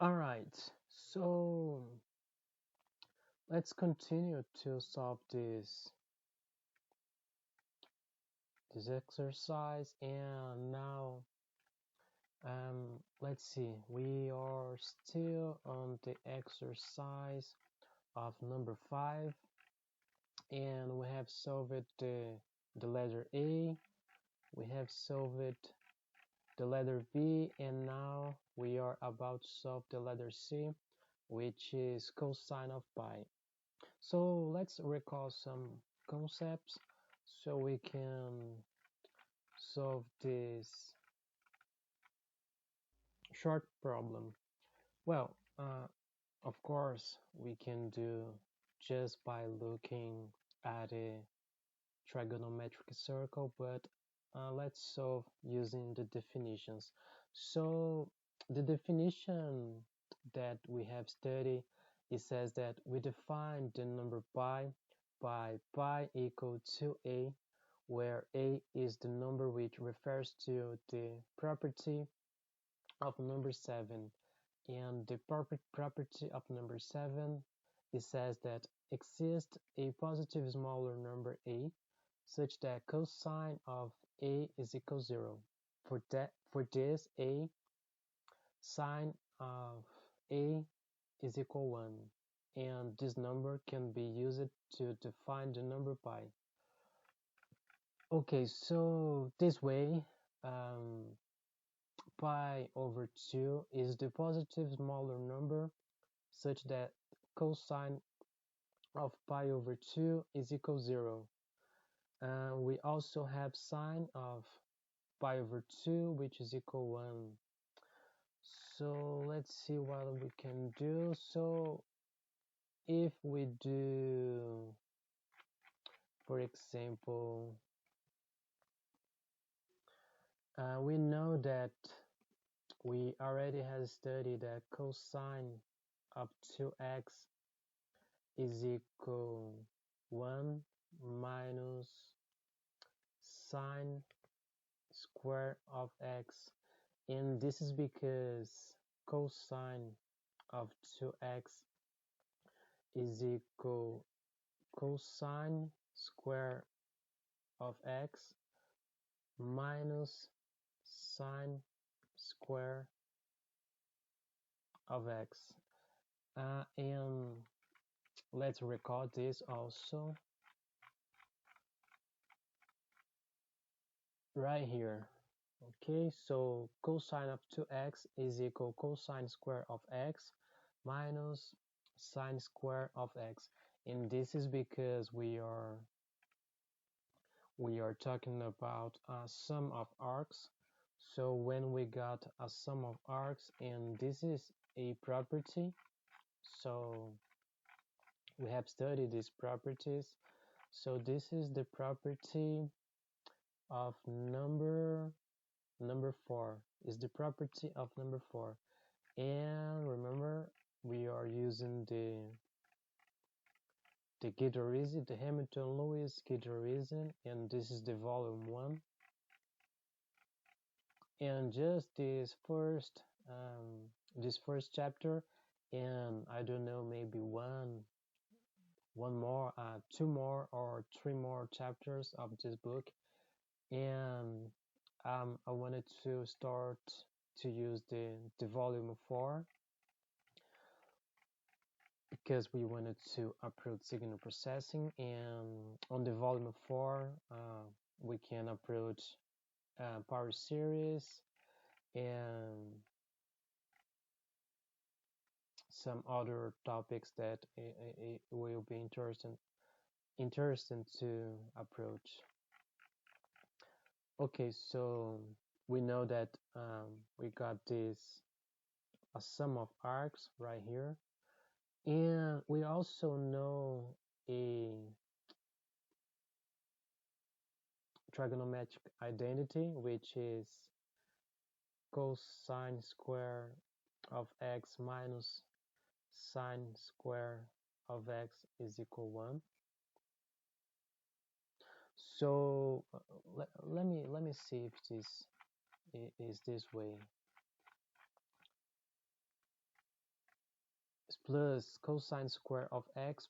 All right, so let's continue to solve this exercise. And now, let's see. We are still on the exercise of number 5, and we have solved the letter A. We have solved the letter B, and now we are about to solve the letter C, which is cosine of pi. So let's recall some concepts so we can solve this short problem. Well, of course, we can do just by looking at a trigonometric circle, but let's solve using the definitions. So the definition that we have studied, it says that we define the number pi by pi equal to a, where a is the number which refers to the property of number 7. And the property of number 7, it says that exists a positive smaller number a such that cosine of a is equal to 0. For this a, sine of a is equal 1, and this number can be used to define the number pi. Okay, so this way, pi over 2 is the positive smaller number such that cosine of pi over 2 is equal to 0. We also have sine of pi over 2, which is equal to 1. So let's see what we can do. So if we do, for example, we know that we already have studied that cosine of 2x is equal 1 minus sine square of x, and this is because cosine of 2x is equal cosine square of x minus sine square of x. And let's record this also right here. Okay, so cosine of 2x is equal cosine square of x minus sine square of x, and this is because we are talking about a sum of arcs. So when we got a sum of arcs, and this is a property, so we have studied these properties. So this is the property of number 4, is the property of number 4. And remember, we are using the Guiderizi, the Hamilton-Lewis Guiderizi, and this is the volume 1. And just this first chapter, and I don't know, maybe one more, 2 more or 3 more chapters of this book, and I wanted to start to use the volume 4 because we wanted to approach signal processing, and on the volume 4 we can approach power series and some other topics that it will be interesting to approach. Okay, so we know that we got this a sum of arcs right here, and we also know a trigonometric identity, which is cosine square of x minus sine square of x is equal 1. So let me see if this is this way. plus cosine square of x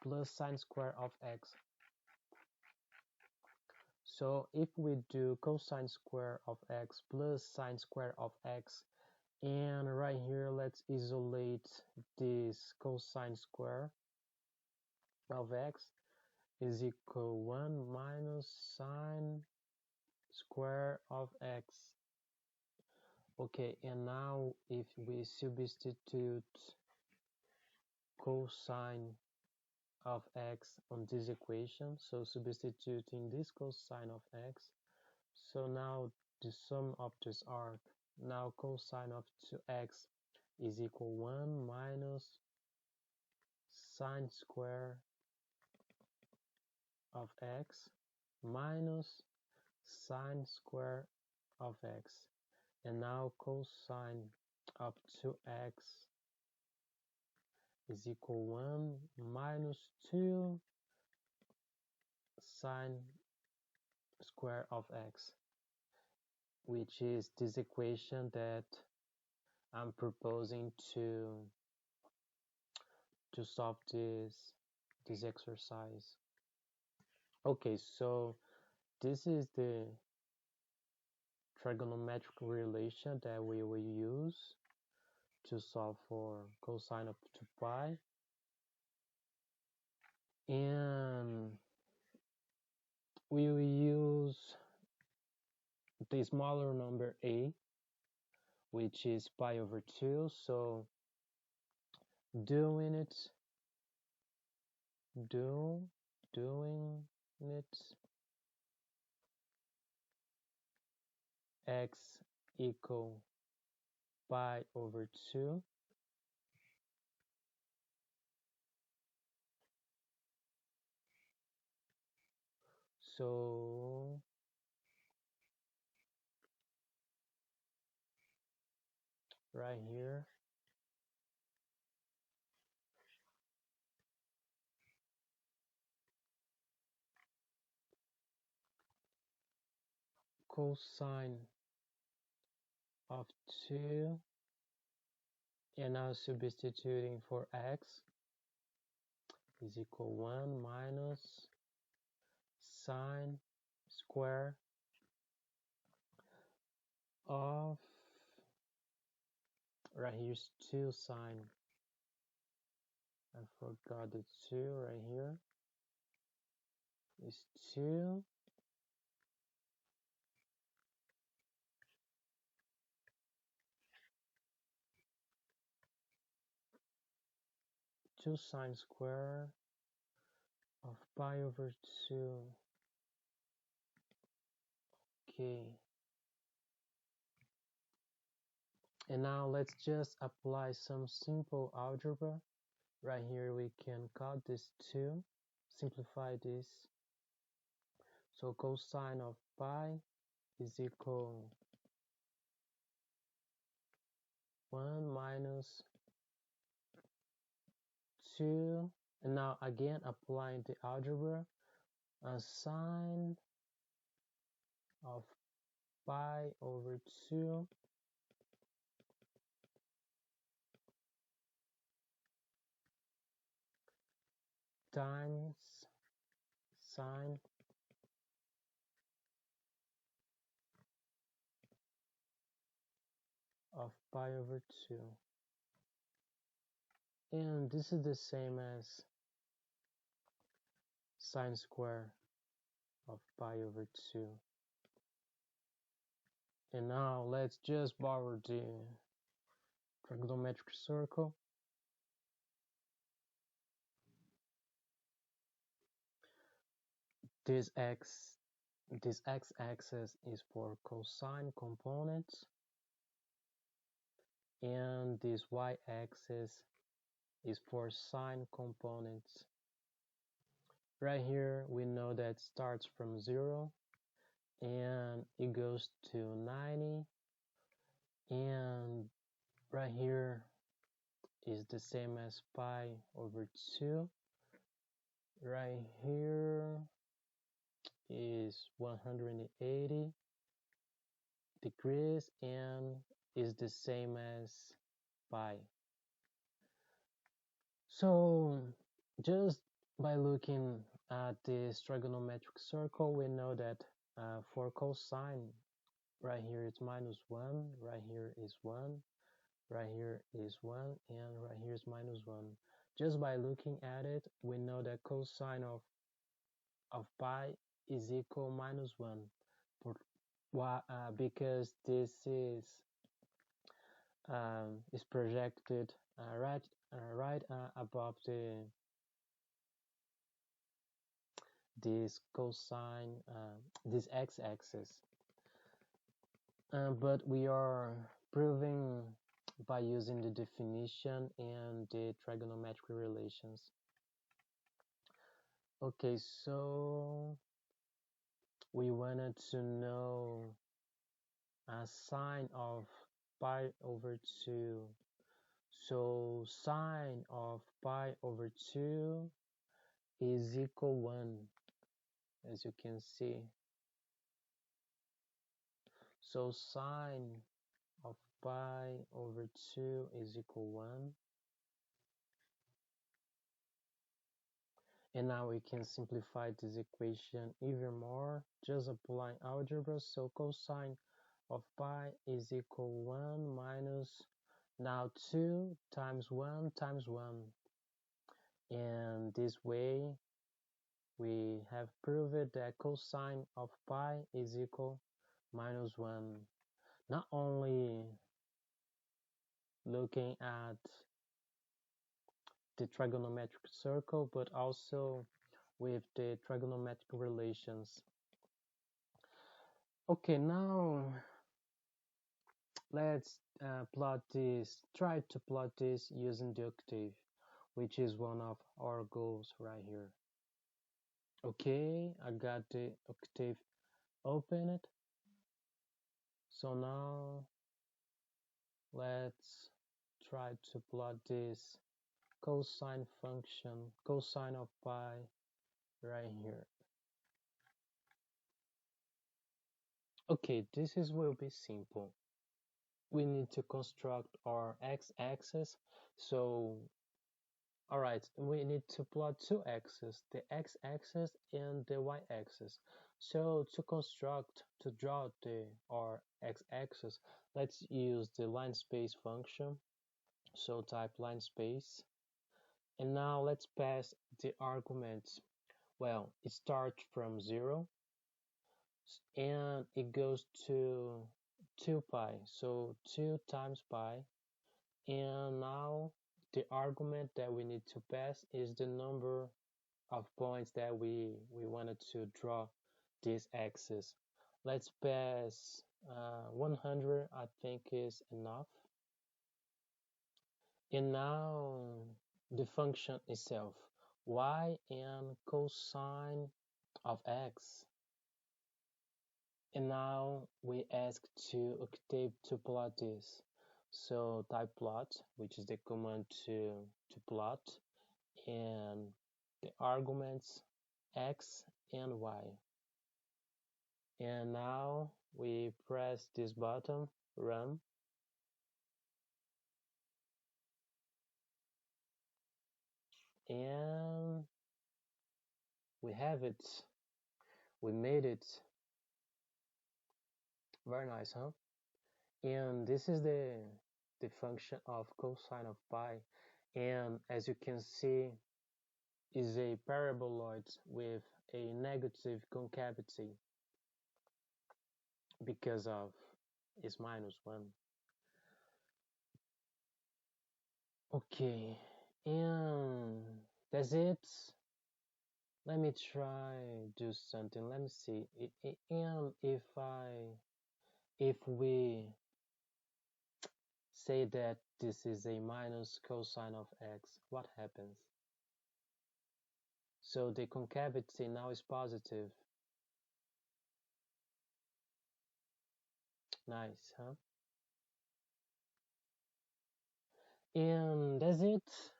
plus sine square of x. So if we do cosine square of x plus sine square of x, and right here let's isolate this cosine square of x is equal 1 minus sine square of x. Okay, and now if we substitute cosine of x on this equation, so substituting this cosine of x, so now the sum of this arc, now cosine of 2x is equal 1 minus sine square of x minus sine square of x, and now cosine of 2x is equal 1 minus 2 sine square of x, which is this equation that I'm proposing to solve this exercise. Okay, so this is the trigonometric relation that we will use to solve for cosine of 2 pi. And we will use the smaller number a, which is pi over 2. So doing it x equal pi over 2. So right here, cosine of 2, and now substituting for x is equal 1 minus sine square of, right here's 2 sine, I forgot the 2 right here, is 2 sine square of pi over 2. Okay, and now let's just apply some simple algebra. Right here we can cut this 2, simplify this. So cosine of pi is equal 1 minus 2, and now again applying the algebra, sine of pi over 2 times sine of pi over 2, and this is the same as sine square of pi over 2. And now let's just borrow the trigonometric circle. This x-axis is for cosine components, and this y-axis is for sine components. Right here we know that starts from 0 and it goes to 90, and right here is the same as pi over 2. Right here is 180 degrees and is the same as pi. So just by looking at this trigonometric circle, we know that for cosine, right here it's minus 1, right here is 1, right here is 1, and right here is minus 1. Just by looking at it, we know that cosine of pi is equal minus 1. For, because this is projected right above this cosine this x-axis, but we are proving by using the definition and the trigonometric relations. Okay, so we wanted to know a sine of pi over 2. So sine of pi over 2 is equal 1, as you can see. So sine of pi over 2 is equal 1. And now we can simplify this equation even more, just applying algebra. So cosine of pi is equal 1 minus now 2 times 1 times 1. And this way we have proved that cosine of pi is equal minus 1. Not only looking at the trigonometric circle, but also with the trigonometric relations. Okay, now let's try to plot this using the octave, which is one of our goals right here. Okay, I got the octave open it. So now let's try to plot this cosine function, cosine of pi right here. Okay, will be simple. We need to construct our x-axis. So alright, we need to plot two axes, the x-axis and the y-axis. So to draw our x-axis, let's use the line space function. So type line space. And now let's pass the arguments. Well, it starts from 0 and it goes to 2 pi. So 2 times pi. And now the argument that we need to pass is the number of points that we wanted to draw this axis. Let's pass 100, I think is enough. And now the function itself, y and cosine of x. And now we ask to octave to plot this. So type plot, which is the command to plot, and the arguments x and y. And now we press this button, run. And we have it. We made it. Very nice, huh? And this is the function of cosine of pi. And as you can see, is a paraboloid with a negative concavity because of is minus 1. Okay, and that's it. Let me try do something. Let me see. And if we say that this is a minus cosine of x, what happens? So the concavity now is positive. Nice, huh? And that's it.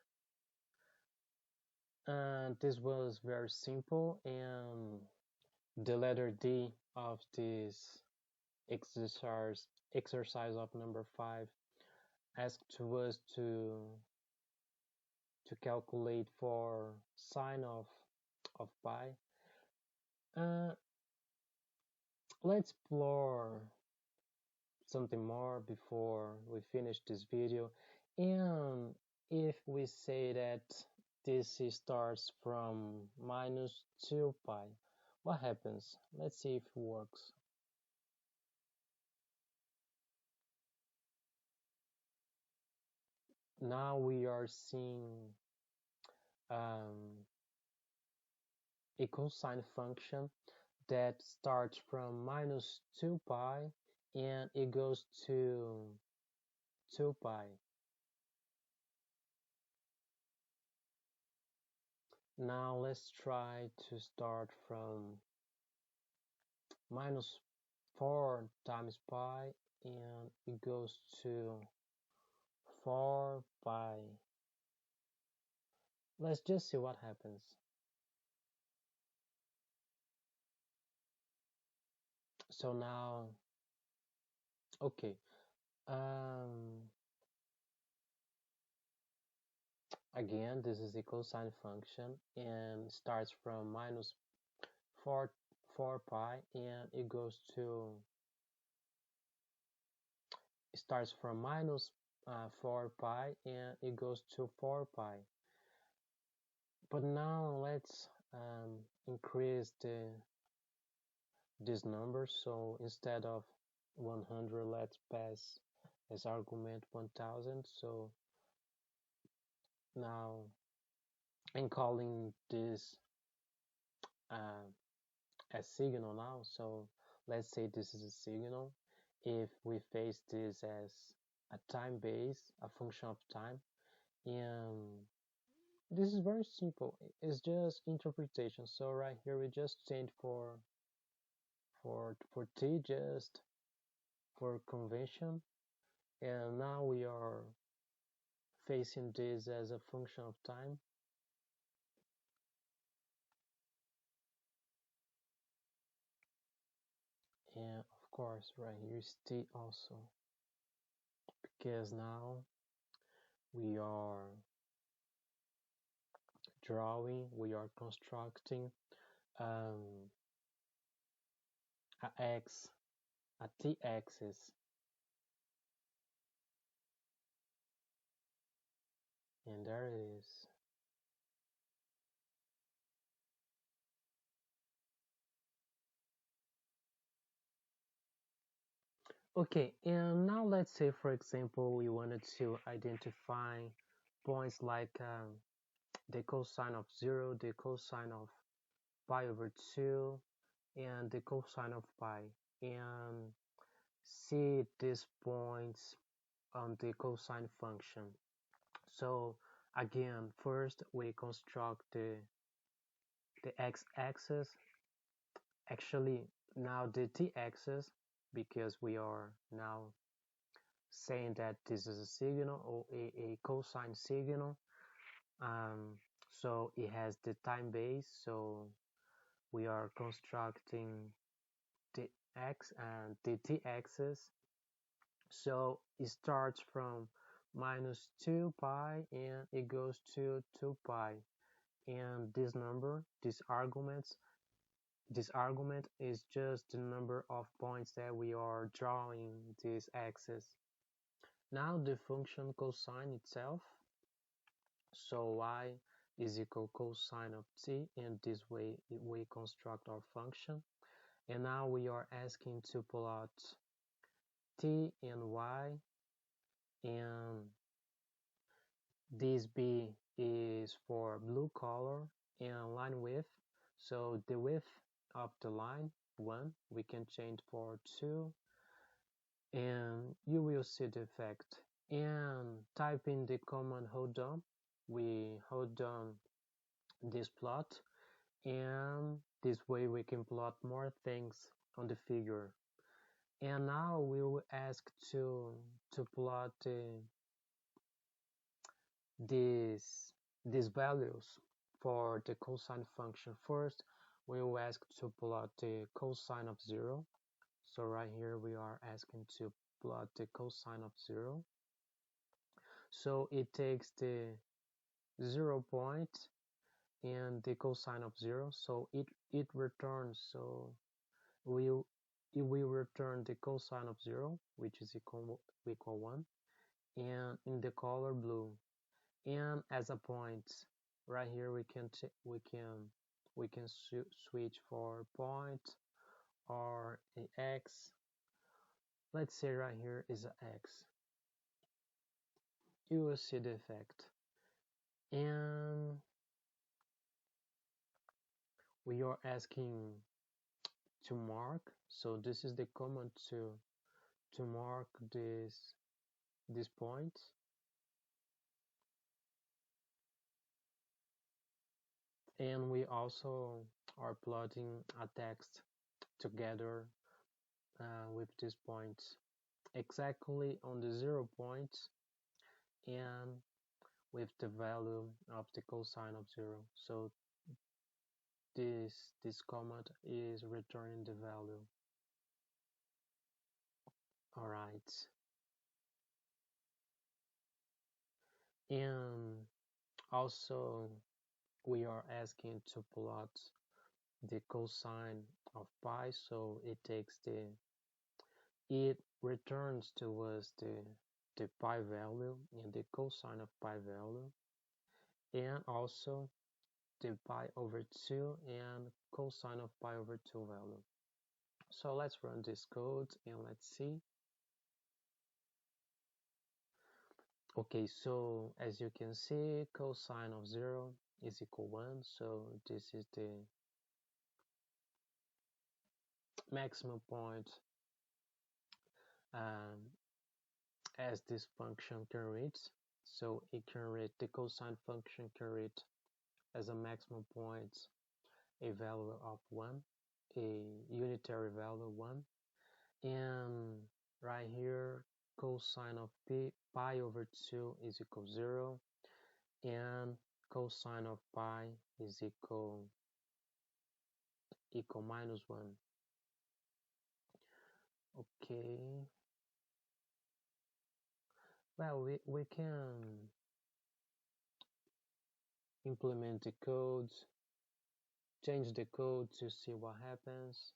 And this was very simple. And the letter D of this exercise of number 5 asked to us to to calculate for sine of pi. Uh, let's explore something more before we finish this video. And if we say that this starts from minus 2 pi, what happens? Let's see if it works. Now we are seeing um, a cosine function that starts from minus 2 pi and it goes to 2 pi. Now let's try to start from minus 4 times pi and it goes to 4 pi. Let's just see what happens. So now, okay, again, this is a cosine function and starts from minus 4, 4 pi and it goes to, it starts from minus 4 pi and it goes to 4 pi. But now let's increase this number. So instead of 100, let's pass as argument 1000. So now I'm calling this a signal now. So let's say this is a signal. If we face this as a time base, a function of time, and this is very simple. It's just interpretation. So right here we just change for t just for convention, and now we are facing this as a function of time. And of course right here is t also, because now we are drawing, we are constructing um, a t-axis, and there it is. Okay, and now let's say, for example, we wanted to identify points like the cosine of 0, the cosine of pi over 2, and the cosine of pi, and see these points on the cosine function. So again, first we construct the x-axis, actually now the t-axis, because we are now saying that this is a signal or a cosine signal. So it has the time base, so we are constructing the x and the t-axis. So it starts from minus 2 pi and it goes to 2 pi, and this number, this argument is just the number of points that we are drawing this axis. Now the function cosine itself, so y is equal cosine of t, and this way we construct our function. And now we are asking to plot t and y, and this b is for blue color and line width. So the width of the line 1, we can change for 2, and you will see the effect. And type in the command hold down, we hold down this plot, and this way we can plot more things on the figure. And now we will ask to plot these values for the cosine function. First we will ask to plot the cosine of 0. So right here we are asking to plot the cosine of 0. So it takes 0 point and the cosine of 0, so it returns, so we it will return the cosine of 0, which is equal 1, and in the color blue. And as a point right here, we can switch for point or an x. Let's say right here is a x. You will see the effect. And we are asking to mark, so this is the command to mark this point. And we also are plotting a text together with these points exactly on the 0 point and with the value of the cosine of 0. So this command is returning the value. All right. And also we are asking to plot the cosine of pi, so it returns to us the pi value and the cosine of pi value, and also the pi over 2 and cosine of pi over 2 value. So let's run this code and let's see. Okay, so as you can see, cosine of 0 is equal 1, so this is the maximum point as this function can reach. So it can reach, the cosine function can reach as a maximum point a value of 1, a unitary value 1, and right here cosine of pi over 2 is equal 0, and cosine of pi is equal minus 1. Okay, well, we can implement the code, change the code to see what happens.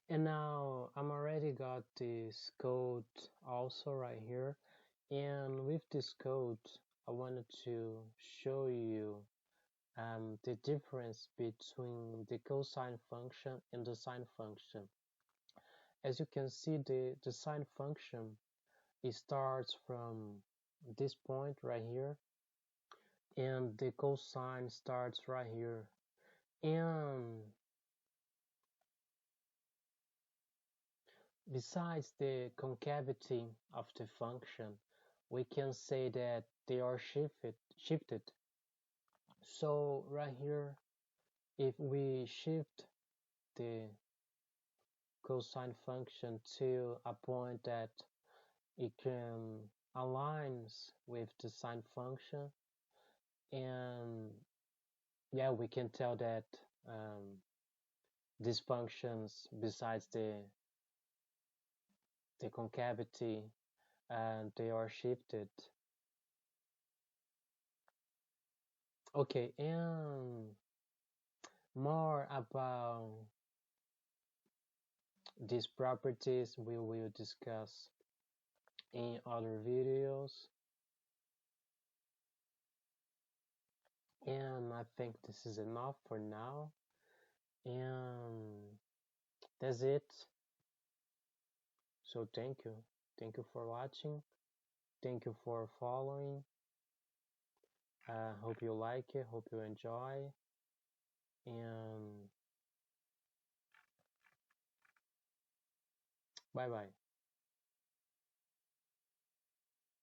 And now I'm already got this code also right here, and with this code I wanted to show you the difference between the cosine function and the sine function. As you can see, the sine function, it starts from this point right here, and the cosine starts right here. And besides the concavity of the function, we can say that they are shifted. So right here, if we shift the cosine function to a point that it can aligns with the sine function, and yeah, we can tell that these functions, besides the concavity, and they are shifted. Okay, and more about these properties we will discuss in other videos. And I think this is enough for now. And that's it. So thank you. Thank you for watching. Thank you for following. Hope you like it. Hope you enjoy. And bye bye.